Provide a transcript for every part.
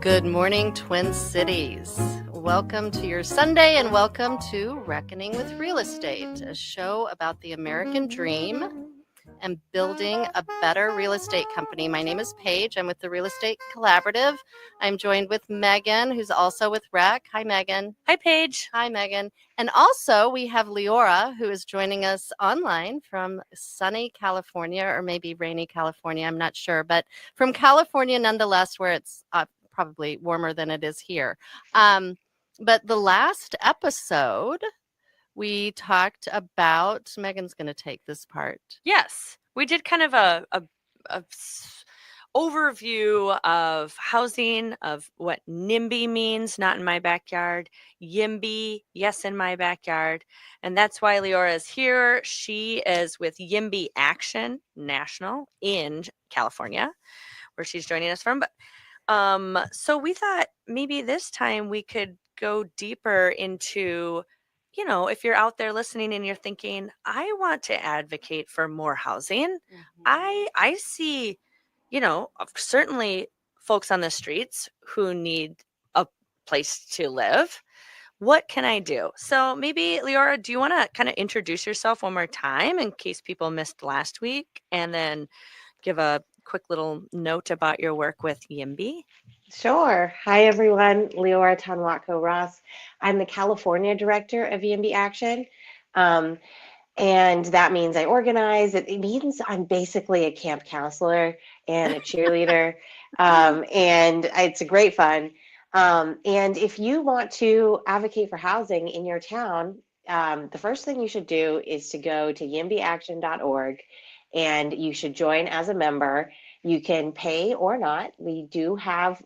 Good morning, Twin Cities. Welcome to your Sunday and welcome to Reckoning with Real Estate, a show about the American dream and building a better real estate company. My name is Paige. I'm with the Real Estate Collaborative. I'm joined with Megan, who's also with REC. Hi, Megan. Hi, Paige. Hi, Megan. And also we have Leora, who is joining us online from sunny California, or maybe rainy California. I'm not sure, but from California nonetheless, where it's probably warmer than it is here. But the last episode, we talked about, Megan's going to take this part. Yes, we did kind of a overview of housing, of what NIMBY means, not in my backyard, YIMBY, yes, in my backyard. And that's why Leora is here. She is with YIMBY Action National in California, where she's joining us from. But so we thought maybe this time we could go deeper into, you know, if you're out there listening and you're thinking, I want to advocate for more housing. I see, you know, certainly folks on the streets who need a place to live. What can I do? So maybe, Leora, do you want to kind of introduce yourself one more time in case people missed last week, and then give a quick little note about your work with YIMBY? Sure. Hi, everyone. Leora Tanwako-Ross. I'm the California director of YIMBY Action. And that means I organize. It means I'm basically a camp counselor and a cheerleader. And it's a great fun. And if you want to advocate for housing in your town, the first thing you should do is to go to yimbyaction.org, and you should join as a member. You can pay or not. We do have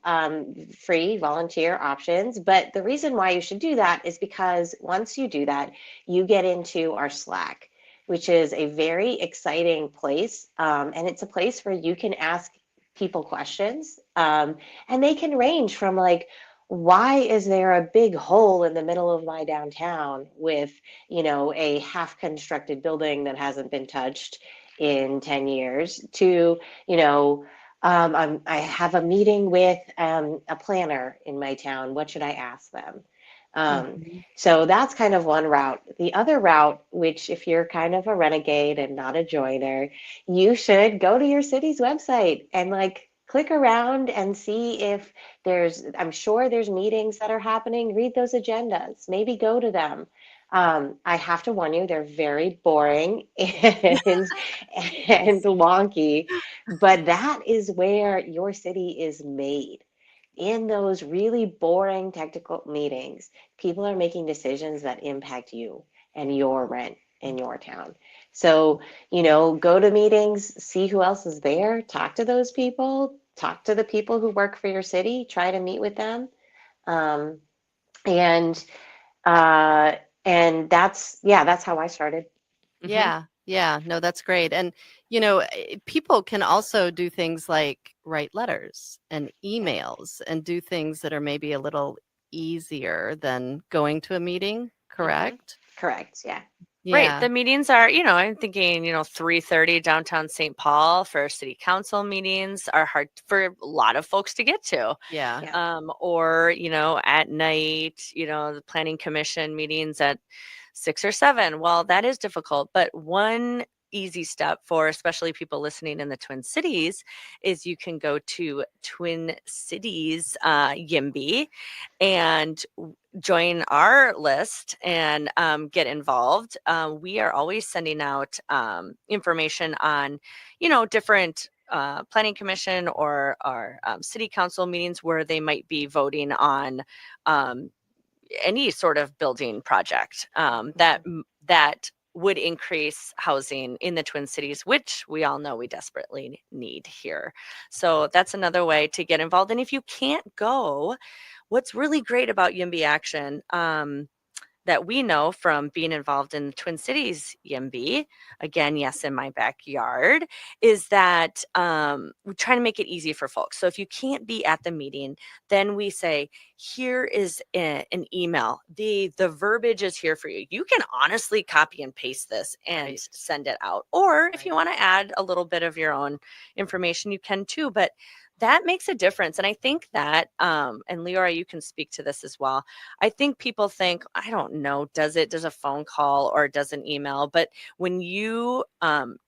free volunteer options, but the reason why you should do that is because once you do that, you get into our Slack, which is a very exciting place, and it's a place where you can ask people questions, and they can range from like, why is there a big hole in the middle of my downtown with, you know, a half-constructed building that hasn't been touched in 10 years, to, you know, I have a meeting with a planner in my town. What should I ask them? So that's kind of one route. The other route, which if you're kind of a renegade and not a joiner, you should go to your city's website and like click around and see if I'm sure there's meetings that are happening. Read those agendas, maybe go to them. I have to warn you, they're very boring and wonky, but that is where your city is made. In those really boring technical meetings, people are making decisions that impact you and your rent in your town. So, you know, go to meetings, see who else is there, talk to those people, talk to the people who work for your city, try to meet with them. And that's how I started. Yeah, no, that's great. And, you know, people can also do things like write letters and emails and do things that are maybe a little easier than going to a meeting, correct? Correct, yeah. Right. The meetings are, you know, I'm thinking, you know, 3:30 downtown St. Paul for city council meetings are hard for a lot of folks to get to. Yeah. Or, you know, at night, you know, the planning commission meetings at 6 or 7. Well, that is difficult. But one easy step for especially people listening in the Twin Cities is you can go to Twin Cities YIMBY and join our list and get involved. We are always sending out information on, you know, different planning commission or our city council meetings where they might be voting on any sort of building project that would increase housing in the Twin Cities, which we all know we desperately need here. So that's another way to get involved. And if you can't go, what's really great about YIMBY Action that we know from being involved in the Twin Cities YIMBY, again, yes, in my backyard, is that we try to make it easy for folks. So if you can't be at the meeting, then we say, here is an email. The verbiage is here for you. You can honestly copy and paste this and send it out. Or if you want to add a little bit of your own information, you can too. But that makes a difference. And I think that, and Leora, you can speak to this as well. I think people think, I don't know, does a phone call or does an email? But when you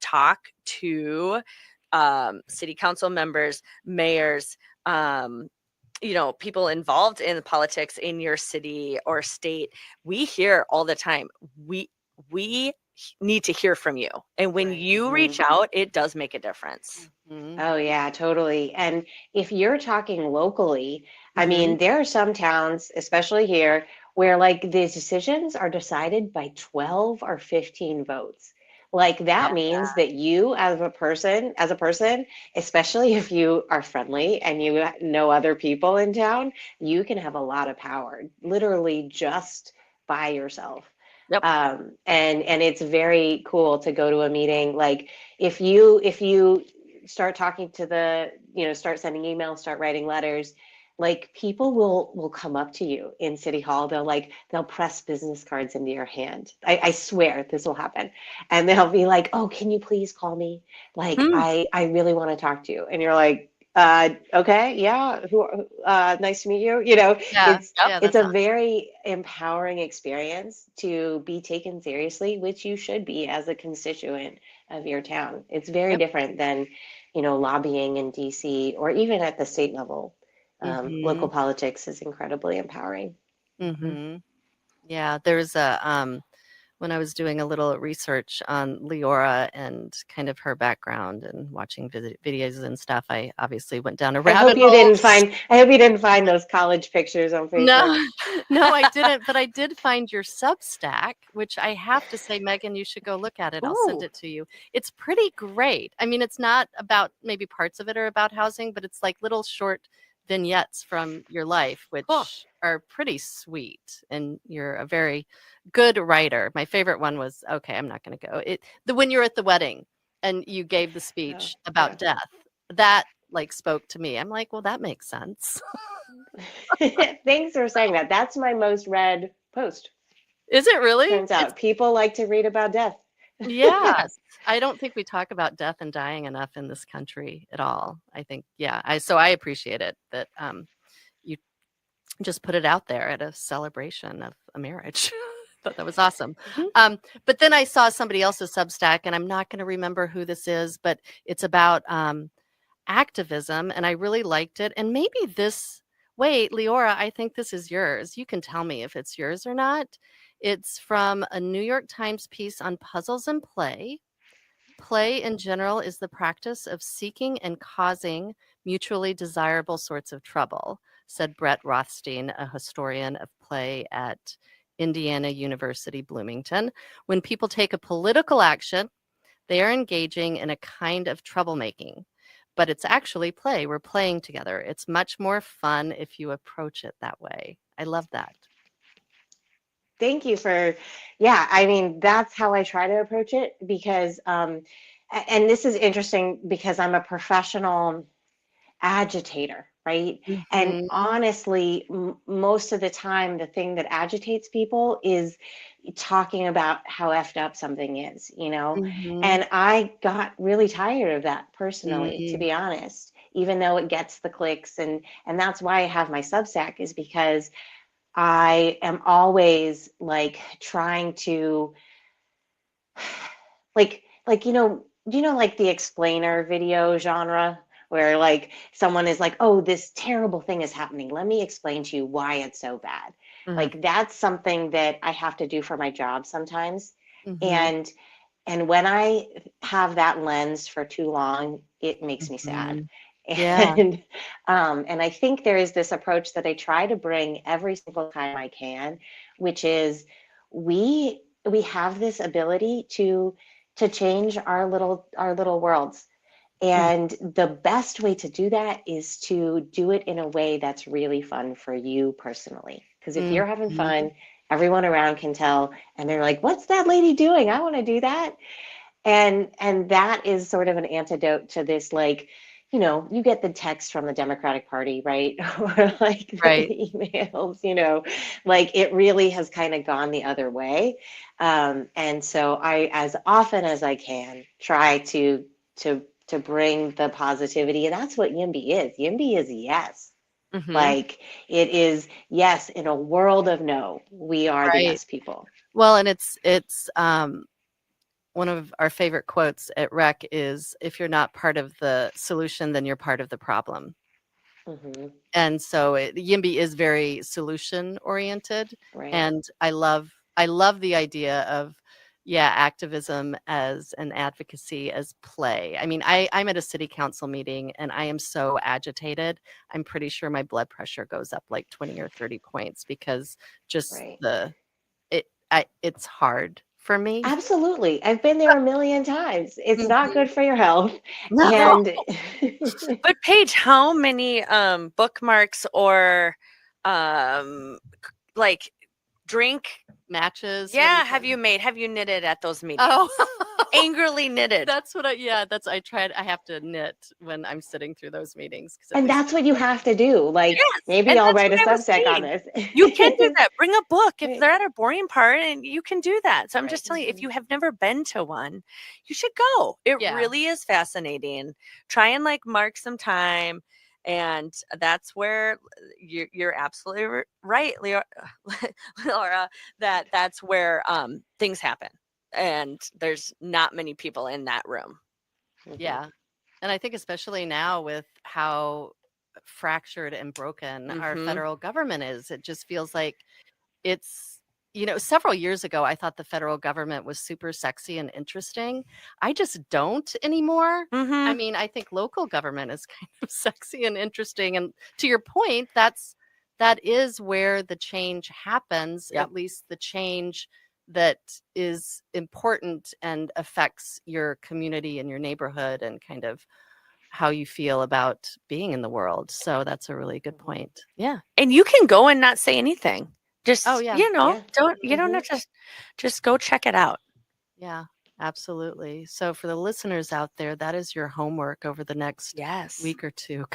talk to city council members, mayors, people involved in politics in your city or state, we hear all the time, we need to hear from you. And when you reach out, it does make a difference. Oh, yeah, totally. And if you're talking locally, I mean, there are some towns, especially here, where like the decisions are decided by 12 or 15 votes. Like that means that you as a person, especially if you are friendly and you know other people in town, you can have a lot of power, literally just by yourself. Yep. And it's very cool to go to a meeting. Like if you start talking to start sending emails, start writing letters, like people will come up to you in City Hall. They'll press business cards into your hand. I swear this will happen. And they'll be like, oh, can you please call me? Like, I really want to talk to you. And you're like, okay, yeah, nice to meet you. It's a very empowering experience to be taken seriously, which you should be as a constituent of your town. It's very different than, lobbying in DC or even at the state level. Local politics is incredibly empowering. Yeah, there's when I was doing a little research on Leora and kind of her background and watching videos and stuff, I obviously went down a rabbit hole. I hope you didn't find those college pictures on Facebook. No, I didn't. But I did find your Substack, which I have to say, Megan, you should go look at it. I'll send it to you. It's pretty great. I mean, it's not about, maybe parts of it are about housing, but it's like little short vignettes from your life, which are pretty sweet. And you're a very good writer. My favorite one was, okay, I'm not going to go. When you're at the wedding and you gave the speech about death, that like spoke to me. I'm like, well, that makes sense. Thanks for saying that. That's my most read post. Is it really? Turns out people like to read about death. Yes. I don't think we talk about death and dying enough in this country at all. I think, so I appreciate it that you just put it out there at a celebration of a marriage. Thought that was awesome. But then I saw somebody else's Substack, and I'm not going to remember who this is, but it's about activism, and I really liked it. And maybe wait, Leora, I think this is yours. You can tell me if it's yours or not. It's from a New York Times piece on puzzles and play. Play in general is the practice of seeking and causing mutually desirable sorts of trouble, said Brett Rothstein, a historian of play at Indiana University, Bloomington. When people take a political action, they are engaging in a kind of troublemaking, but it's actually play. We're playing together. It's much more fun if you approach it that way. I love that. Thank you I mean, that's how I try to approach it because, and this is interesting because I'm a professional agitator, right? And honestly, most of the time, the thing that agitates people is talking about how effed up something is, and I got really tired of that personally, to be honest, even though it gets the clicks. And that's why I have my Substack, is because I am always like trying to like like the explainer video genre, where like someone is like, oh, this terrible thing is happening, let me explain to you why it's so bad. Like that's something that I have to do for my job sometimes. And when I have that lens for too long, it makes me sad. And I think there is this approach that I try to bring every single time I can, which is we have this ability to change our little worlds. And the best way to do that is to do it in a way that's really fun for you personally. Because if you're having fun, everyone around can tell, and they're like, what's that lady doing? I want to do that. And that is sort of an antidote to this, like, you get the text from the Democratic Party, right? Or like the emails, like it really has kind of gone the other way. And so I, as often as I can, try to to bring the positivity. And that's what YIMBY is. YIMBY is yes. Mhm. Like it is yes in a world of no. We are the Right. yes people. Well, and it's one of our favorite quotes at REC is, if you're not part of the solution, then you're part of the problem. Hmm. And so YIMBY is very solution oriented. Right. And I love the idea of, activism as an advocacy, as play. I mean, I'm at a city council meeting and I am so agitated. I'm pretty sure my blood pressure goes up like 20 or 30 points because just Right. it's hard for me. Absolutely. I've been there a million times. It's not Mhm. good for your health. No. And But Paige, how many bookmarks or like drink Matches. What do you have call you made? Have you knitted at those meetings? Oh, Angrily knitted. that's what I have to knit when I'm sitting through those meetings. 'Cause at and least that's what you have to do. Like Yes, maybe and I'll that's write a what I was Substack on saying. this. You can do that. Bring a book if Right. they're at a boring part, and you can do that. So I'm Right. just telling you, if Mhm. you have never been to one, you should go. It Yeah. really is fascinating. Try and like mark some time, and that's where you're absolutely right, Laura. That's where things happen, and there's not many people in that room. Mhm. Yeah. And I think especially now with how fractured and broken our Mhm. federal government is, it just feels like it's, several years ago, I thought the federal government was super sexy and interesting. I just don't anymore. I Mhm. mean, I think local government is kind of sexy and interesting. And to your point, that is where the change happens, Yep. at least the change that is important and affects your community and your neighborhood and kind of how you feel about being in the world. So that's a really good point. Yeah. And you can go and not say anything. Just, Oh, yeah. Yeah. you don't have to just go check it out. Yeah, absolutely. So for the listeners out there, that is your homework over the next Yes. week or two.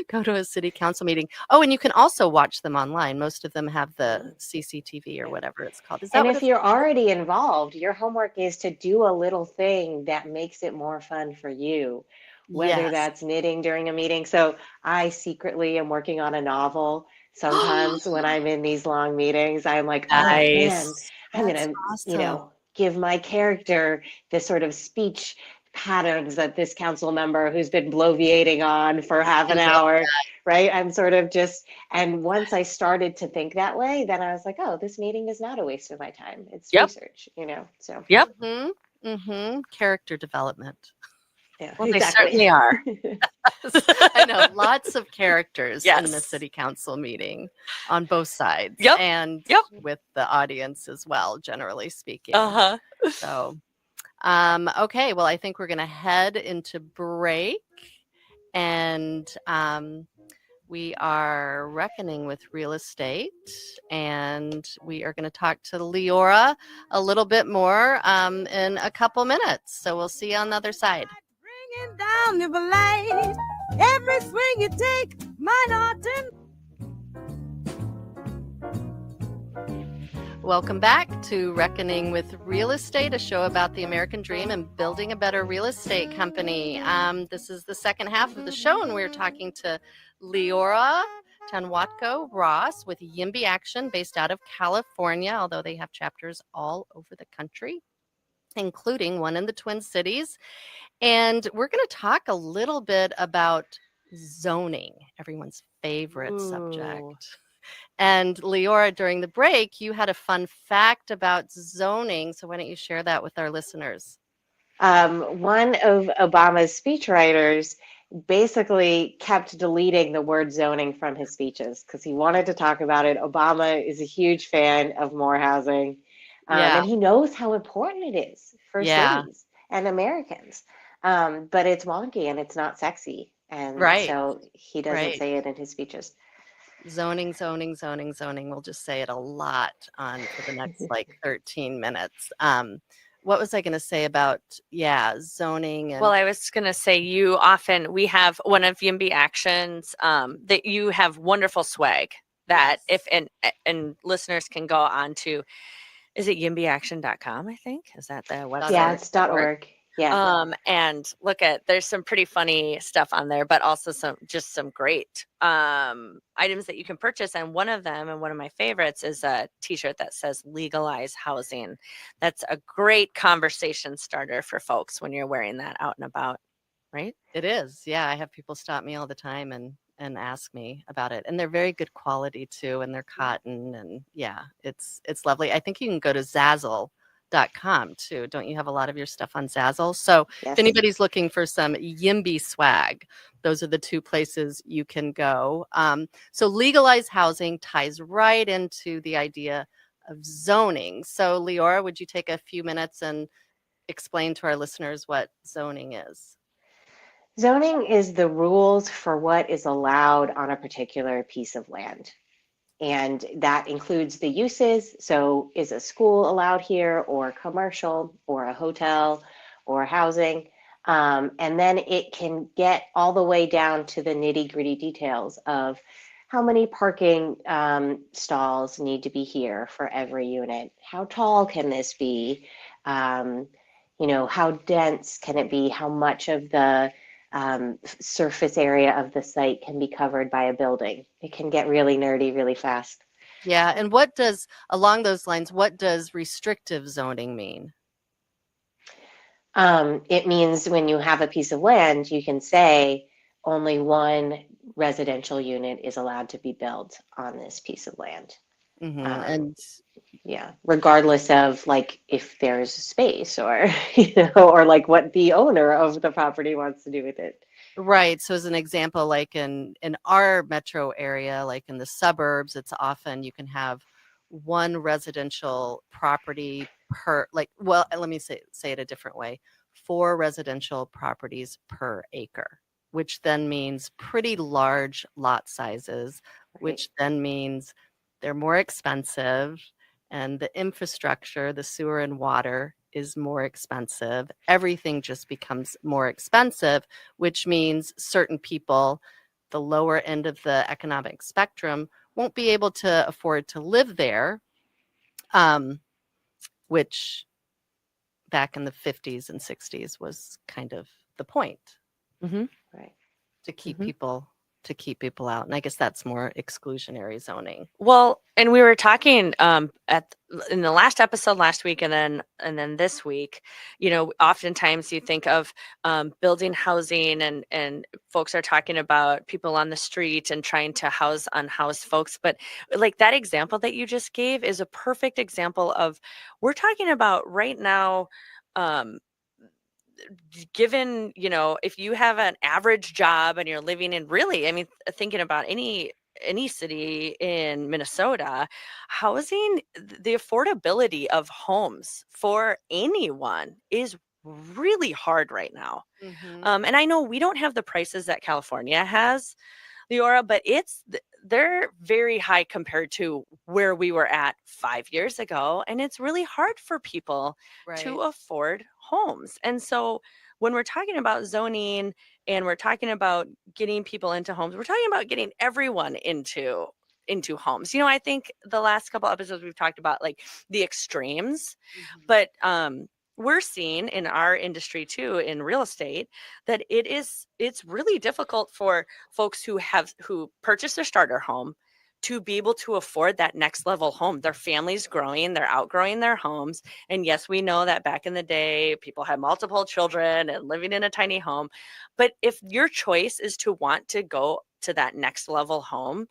Go to a city council meeting. Oh, and you can also watch them online. Most of them have the CCTV or Yeah. whatever it's called. Is that And what if it's you're called? already involved, your homework is to do a little thing that makes it more fun for you, whether Yes. that's knitting during a meeting. So I secretly am working on a novel. Sometimes when I'm in these long meetings, I'm like, oh man, Nice. I'm That's gonna, awesome. give my character this sort of speech patterns that this council member who's been bloviating on for half an I love hour, right? I'm sort of just, and once I started to think that way, then I was like, oh, this meeting is not a waste of my time. It's Yep. research, so Yep. Character development. yeah, Well, they exactly. certainly are. I know lots of characters in the Yes. city council meeting on both sides Yep. and Yep. with the audience as well, generally speaking. Uh-huh. So, okay, well, I think we're going to head into break, and we are reckoning with real estate, and we are going to talk to Leora a little bit more in a couple minutes. So we'll see you on the other side. Bringing down the light, every swing you take, mine often. Welcome back to Reckoning with Real Estate, a show about the American dream and building a better real estate company. This is the second half of the show, and we're talking to Leora Tanwatko Ross with YIMBY Action, based out of California, although they have chapters all over the country, including one in the Twin Cities. And we're going to talk a little bit about zoning, everyone's favorite subject. And Leora, during the break, you had a fun fact about zoning. So why don't you share that with our listeners? One of Obama's speechwriters basically kept deleting the word zoning from his speeches because he wanted to talk about it. Obama is a huge fan of more housing, Yeah. and he knows how important it is for Yeah. cities and Americans. But it's wonky and it's not sexy. And Right. so he doesn't Right. say it in his speeches. Zoning, zoning, zoning, zoning. We'll just say it a lot for the next like 13 minutes. What was I going to say about, zoning? And Well, I was going to say we have one of YIMBY Actions that you have wonderful swag that Yes. and listeners can go on to, is it yimbyaction.com, I think? Is that the website? Yeah, it's .org. Yeah. And there's some pretty funny stuff on there, but also some great items that you can purchase. And one of them, and one of my favorites, is a t-shirt that says Legalize Housing. That's a great conversation starter for folks when you're wearing that out and about, right? It is. Yeah, I have people stop me all the time and ask me about it. And they're very good quality too, and they're cotton, and yeah, it's lovely. I think you can go to ZAZZLE.com too. Don't you have a lot of your stuff on ZAZZLE? So Yes. if anybody's looking for some YIMBY swag, those are the two places you can go. So legalized housing ties right into the idea of zoning. So Leora, would you take a few minutes and explain to our listeners what zoning is? Zoning is the rules for what is allowed on a particular piece of land. And that includes the uses. So is a school allowed here, or commercial, or a hotel, or housing? And then it can get all the way down to the nitty-gritty details of how many parking stalls need to be here for every unit. How tall can this be? How dense can it be? How much of the surface area of the site can be covered by a building? It can get really nerdy really fast. Yeah, and along those lines, what does restrictive zoning mean? It means when you have a piece of land, you can say only one residential unit is allowed to be built on this piece of land. And Yeah, regardless of like if there's space, or or like what the owner of the property wants to do with it. right, so as an example, like in our metro area, like in the suburbs, it's often you can have one residential property per, like, well, let me say it a different way, 4 residential properties per acre, which then means pretty large lot sizes, which then means they're more expensive, and the infrastructure, the sewer and water, is more expensive. Everything just becomes more expensive, which means certain people, the lower end of the economic spectrum, won't be able to afford to live there, which back in the 50s and 60s was kind of the point. Right. To keep people out. And I guess that's more exclusionary zoning. Well, and we were talking in the last episode last week, and then this week, oftentimes you think of building housing, and folks are talking about people on the street and trying to house unhoused folks. But like that example that you just gave is a perfect example of, we're talking about right now, given, if you have an average job and you're living in, really, I mean, thinking about any city in Minnesota, housing, the affordability of homes for anyone is really hard right now. And I know we don't have the prices that California has, Leora, but they're very high compared to where we were at 5 years ago. And it's really hard for people to afford homes. And so when we're talking about zoning and we're talking about getting people into homes, we're talking about getting everyone into homes. I think the last couple episodes we've talked about like the extremes, but we're seeing in our industry too, in real estate, that it's really difficult for folks who purchase their starter home to be able to afford that next level home. Their family's growing, they're outgrowing their homes. And yes, we know that back in the day, people had multiple children and living in a tiny home. But if your choice is to want to go to that next level home,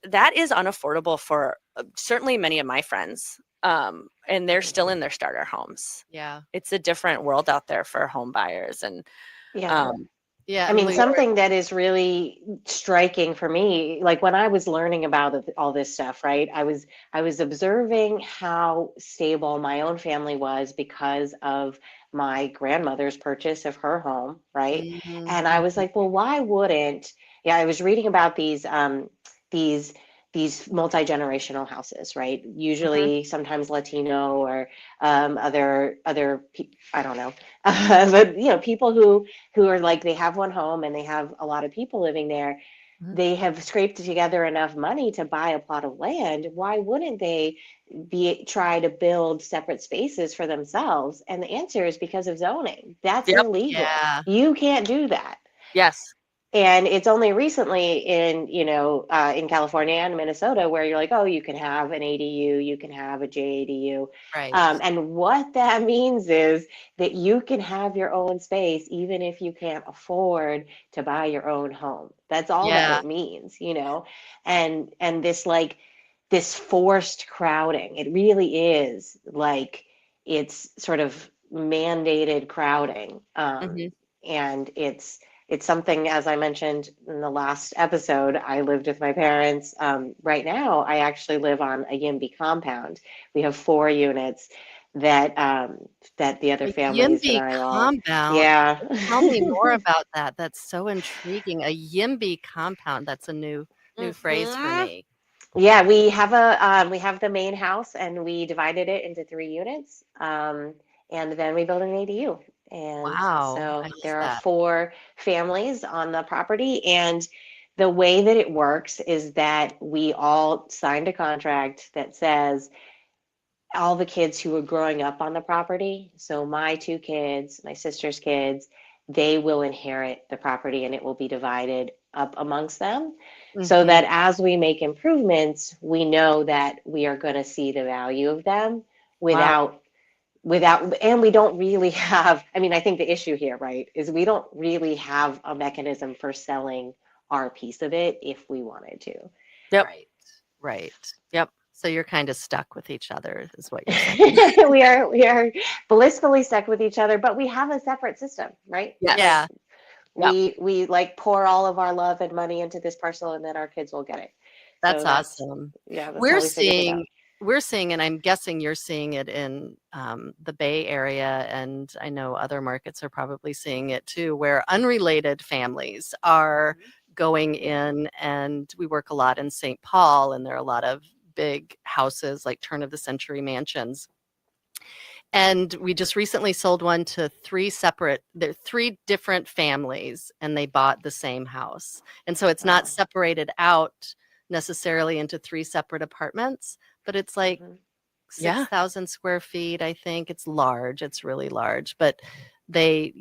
that is unaffordable for certainly many of my friends. And they're still in their starter homes. Yeah. It's a different world out there for home buyers. And yeah, I mean, something that is really striking for me, like when I was learning about all this stuff, right? I was observing how stable my own family was because of my grandmother's purchase of her home, right? And I was like, well, why wouldn't? Yeah, I was reading about these multi-generational houses, right? Usually, sometimes Latino or other I don't know, but people who are like, they have one home and they have a lot of people living there. they have scraped together enough money to buy a plot of land. Why wouldn't they try to build separate spaces for themselves? And the answer is because of zoning. That's Yep. illegal. Yeah. You can't do that. Yes. And it's only recently in, in California and Minnesota where you're like, oh, you can have an ADU, you can have a JADU. Right. And what that means is that you can have your own space even if you can't afford to buy your own home. That's all that Yeah. it means, and this forced crowding. It really is like it's sort of mandated crowding. Mhm. And it's something, as I mentioned in the last episode, I lived with my parents. Right now, I actually live on a YIMBY compound. We have 4 units that the other A families and YIMBY I all, compound. yeah. Tell me more about that. That's so intriguing. A YIMBY compound. That's a new phrase for me. Yeah, we have the main house and we divided it into 3 units. And then we built an ADU. And Wow. so I love there are that. 4 families on the property. And the way that it works is that we all signed a contract that says all the kids who are growing up on the property, so my 2 kids, my sister's kids, they will inherit the property and it will be divided up amongst them. So Mhm. that as we make improvements, we know that we are going to see the value of them Wow. and we don't really have, I mean, I think the issue here, right, is we don't really have a mechanism for selling our piece of it if we wanted to. Yep. Right. Right. Yep. So you're kind of stuck with each other, is what you're saying. we are blissfully stuck with each other, but we have a separate system, right? Yes. Yeah. We like pour all of our love and money into this parcel and then our kids will get it. That's So awesome. that's We're how we figured it out. seeing, and I'm guessing you're seeing it in the Bay Area, and I know other markets are probably seeing it too, where unrelated families are going in, and we work a lot in St. Paul, and there are a lot of big houses like turn of the century mansions. And we just recently sold one to 3 different families, and they bought the same house. And so it's not Wow. separated out necessarily into 3 separate apartments, but it's like Mhm. 6,000 square feet, I think. It's large. It's really large, but they,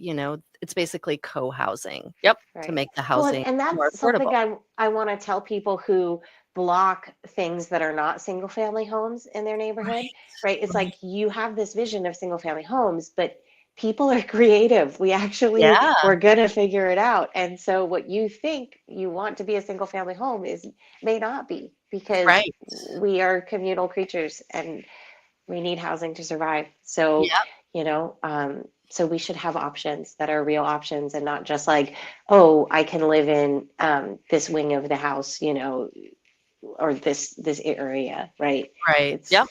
it's basically co-housing to Right. make the Well, housing and more that's affordable. something I want to tell people who block things that are not single family homes in their neighborhood, right? It's Right. like you have this vision of single family homes, but people are creative. Yeah. We're gonna figure it out. And so what you think you want to be a single family home may not be, because Right. we are communal creatures and we need housing to survive. So, Yep. so we should have options that are real options and not just like, oh, I can live in this wing of the house, or this area, right? Right. It's Yep.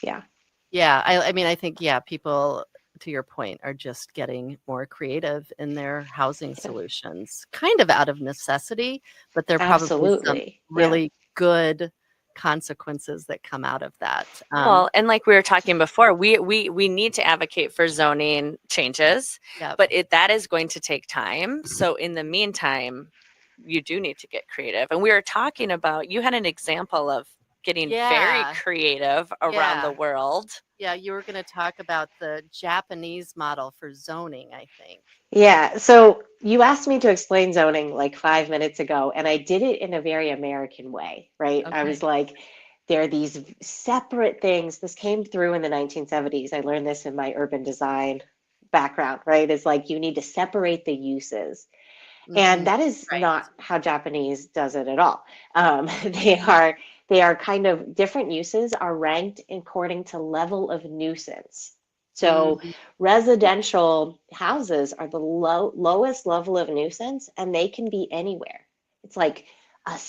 yeah. Yeah. I mean, I think, people, to your point, are just getting more creative in their housing solutions, kind of out of necessity, but there are probably some Absolutely. Yeah. really good consequences that come out of that. Well, and like we were talking before, we need to advocate for zoning changes, Yeah. but that is going to take time. So in the meantime, you do need to get creative. And we were talking about, you had an example of getting very Yeah. creative around the Yeah. world. Yeah, you were going to talk about the Japanese model for zoning, I think. Yeah, so you asked me to explain zoning like 5 minutes ago, and I did it in a very American way, right? I Okay. was like, there are these separate things. This came through in the 1970s. I learned this in my urban design background, right? It's like you need to separate the uses. And that is Right. not how Japanese does it at all. They are kind of different uses are ranked according to level of nuisance. So Mhm. residential houses are the lowest level of nuisance, and they can be anywhere. It's like a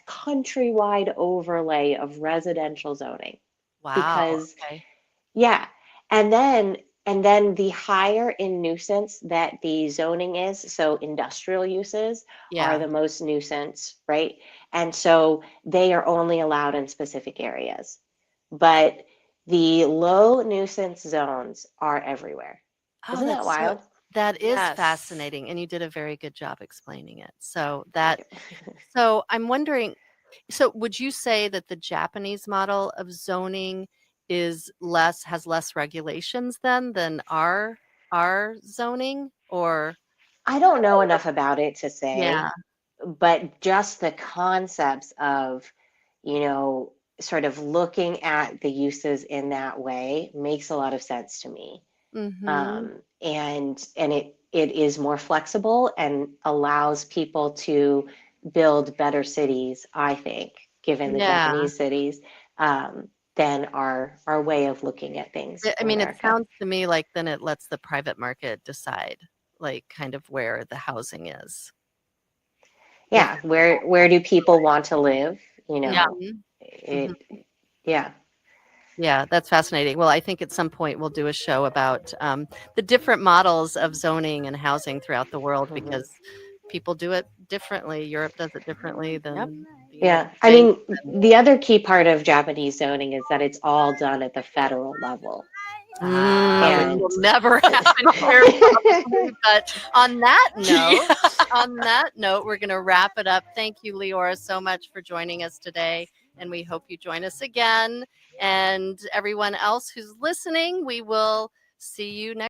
countrywide overlay of residential zoning. Wow. Because Okay. yeah, and then the higher in nuisance that the zoning is, so industrial uses are Yeah. the most nuisance, right? And so they are only allowed in specific areas. But the low nuisance zones are everywhere. Oh, Isn't that wild? That is Yes. fascinating, and you did a very good job explaining it. So I'm wondering, so would you say that the Japanese model of zoning has less regulations than our zoning, or I don't know enough about it to yeah. say, but just the concepts of, sort of looking at the uses in that way makes a lot of sense to me. Mm-hmm. And it is more flexible and allows people to build better cities, I think, given the Yeah. Japanese cities, than our way of looking at things I in mean, it America. sounds to me like then it lets the private market decide, like, kind of where the housing is. Yeah, where do people want to live? Yeah. It, Mhm. yeah. Yeah, that's fascinating. Well, I think at some point we'll do a show about the different models of zoning and housing throughout the world, Mhm. because people do it differently. Europe does it differently than the Yeah, United I States. mean, the other key part of Japanese zoning is that it's all done at the federal level. Which And will never happen here, probably. But on that note, we're going to wrap it up. Thank you, Leora, so much for joining us today, and we hope you join us again. And everyone else who's listening, we will see you next.